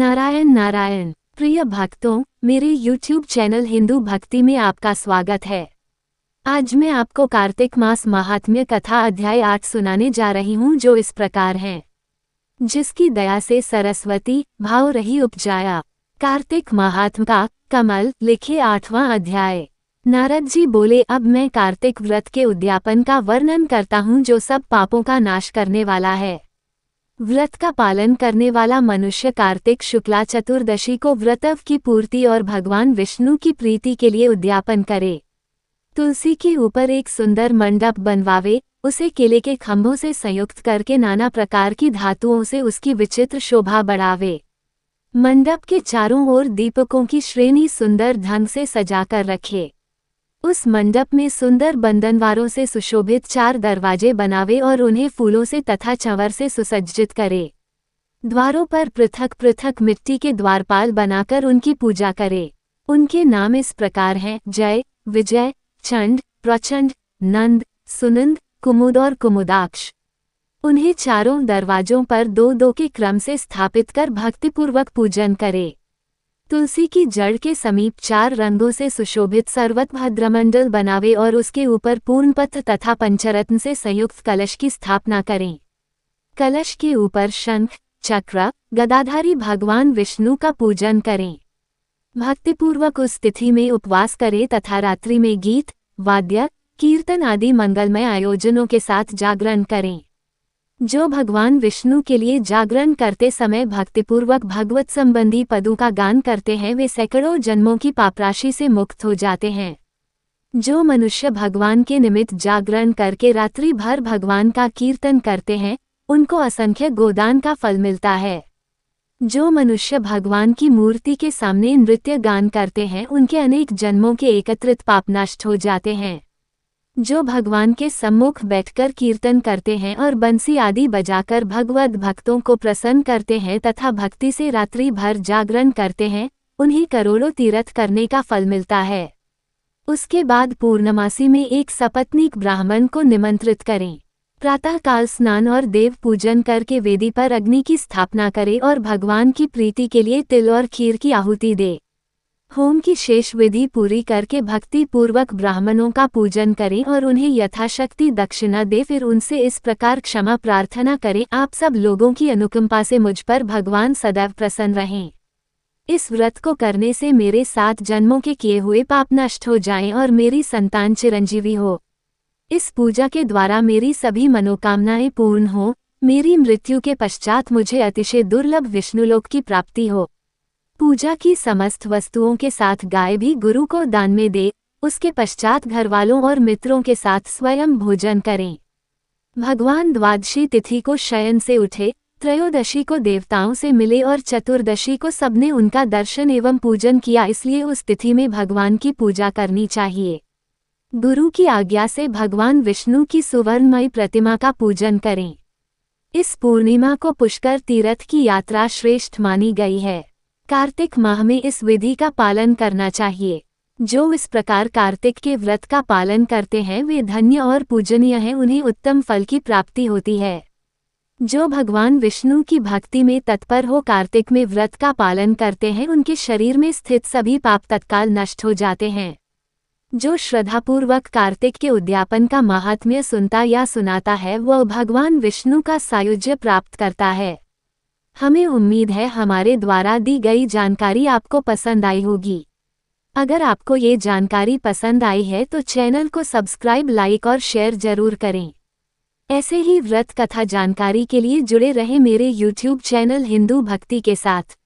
नारायण नारायण। प्रिय भक्तों, मेरे YouTube चैनल हिंदू भक्ति में आपका स्वागत है। आज मैं आपको कार्तिक मास महात्म्य कथा अध्याय 8 सुनाने जा रही हूँ, जो इस प्रकार है। जिसकी दया से सरस्वती भाव रही उपजाया। कार्तिक महात्म्य का कमल लिखे 8वां अध्याय। नारद जी बोले, अब मैं कार्तिक व्रत के उद्यापन का वर्णन करता हूँ, जो सब पापों का नाश करने वाला है। व्रत का पालन करने वाला मनुष्य कार्तिक शुक्ला चतुर्दशी को व्रतव की पूर्ति और भगवान विष्णु की प्रीति के लिए उद्यापन करे। तुलसी के ऊपर एक सुंदर मंडप बनवावे, उसे केले के खंभों से संयुक्त करके नाना प्रकार की धातुओं से उसकी विचित्र शोभा बढ़ावे। मंडप के चारों ओर दीपकों की श्रेणी सुंदर ढंग से सजाकर रखे। उस मंडप में सुंदर बंधनवारों से सुशोभित 4 दरवाजे बनावे और उन्हें फूलों से तथा चंवर से सुसज्जित करे। द्वारों पर पृथक पृथक मिट्टी के द्वारपाल बनाकर उनकी पूजा करे। उनके नाम इस प्रकार हैं: जय, विजय, चंड, प्रचंड, नंद, सुनंद, कुमुद और कुमुदाक्ष। उन्हें चारों दरवाजों पर 2-2 के क्रम से स्थापित कर भक्तिपूर्वक पूजन करे। तुलसी की जड़ के समीप 4 रंगों से सुशोभित सर्वतभद्रमंडल बनावे और उसके ऊपर पूर्णपत्र तथा पंचरत्न से संयुक्त कलश की स्थापना करें। कलश के ऊपर शंख, चक्र, गदाधारी भगवान विष्णु का पूजन करें। भक्तिपूर्वक उस तिथि में उपवास करें तथा रात्रि में गीत, वाद्य, कीर्तन आदि मंगलमय आयोजनों के साथ जागरण करें। जो भगवान विष्णु के लिए जागरण करते समय भक्तिपूर्वक भगवत संबंधी पदों का गान करते हैं, वे सैकड़ों जन्मों की पापराशि से मुक्त हो जाते हैं। जो मनुष्य भगवान के निमित्त जागरण करके रात्रि भर भगवान का कीर्तन करते हैं, उनको असंख्य गोदान का फल मिलता है। जो मनुष्य भगवान की मूर्ति के सामने नृत्य गान करते हैं, उनके अनेक जन्मों के एकत्रित पाप नष्ट हो जाते हैं। जो भगवान के सम्मुख बैठकर कीर्तन करते हैं और बंसी आदि बजाकर भगवत भक्तों को प्रसन्न करते हैं तथा भक्ति से रात्रि भर जागरण करते हैं, उन्हें करोड़ों तीर्थ करने का फल मिलता है। उसके बाद पूर्णमासी में एक सपत्नीक ब्राह्मण को निमंत्रित करें। प्रातःकाल स्नान और देव पूजन करके वेदी पर अग्नि की स्थापना करे और भगवान की प्रीति के लिए तिल और खीर की आहुति दे। होम की शेष विधि पूरी करके भक्ति पूर्वक ब्राह्मणों का पूजन करें और उन्हें यथाशक्ति दक्षिणा दे। फिर उनसे इस प्रकार क्षमा प्रार्थना करें, आप सब लोगों की अनुकंपा से मुझ पर भगवान सदैव प्रसन्न रहें। इस व्रत को करने से मेरे 7 जन्मों के किए हुए पाप नष्ट हो जाएं और मेरी संतान चिरंजीवी हो। इस पूजा के द्वारा मेरी सभी मनोकामनाएं पूर्ण हो। मेरी मृत्यु के पश्चात मुझे अतिशय दुर्लभ विष्णुलोक की प्राप्ति हो। पूजा की समस्त वस्तुओं के साथ गाय भी गुरु को दान में दे। उसके पश्चात घरवालों और मित्रों के साथ स्वयं भोजन करें। भगवान द्वादशी तिथि को शयन से उठे, त्रयोदशी को देवताओं से मिले और चतुर्दशी को सबने उनका दर्शन एवं पूजन किया, इसलिए उस तिथि में भगवान की पूजा करनी चाहिए। गुरु की आज्ञा से भगवान विष्णु की सुवर्णमयी प्रतिमा का पूजन करें। इस पूर्णिमा को पुष्कर तीर्थ की यात्रा श्रेष्ठ मानी गई है। कार्तिक माह में इस विधि का पालन करना चाहिए। जो इस प्रकार कार्तिक के व्रत का पालन करते हैं, वे धन्य और पूजनीय हैं, उन्हें उत्तम फल की प्राप्ति होती है। जो भगवान विष्णु की भक्ति में तत्पर हो कार्तिक में व्रत का पालन करते हैं, उनके शरीर में स्थित सभी पाप तत्काल नष्ट हो जाते हैं। जो श्रद्धापूर्वक कार्तिक के उद्यापन का महात्म्य सुनता या सुनाता है, वह भगवान विष्णु का सायुज्य प्राप्त करता है। हमें उम्मीद है हमारे द्वारा दी गई जानकारी आपको पसंद आई होगी। अगर आपको ये जानकारी पसंद आई है तो चैनल को सब्सक्राइब, लाइक और शेयर जरूर करें। ऐसे ही व्रत कथा जानकारी के लिए जुड़े रहें मेरे YouTube चैनल हिंदू भक्ति के साथ।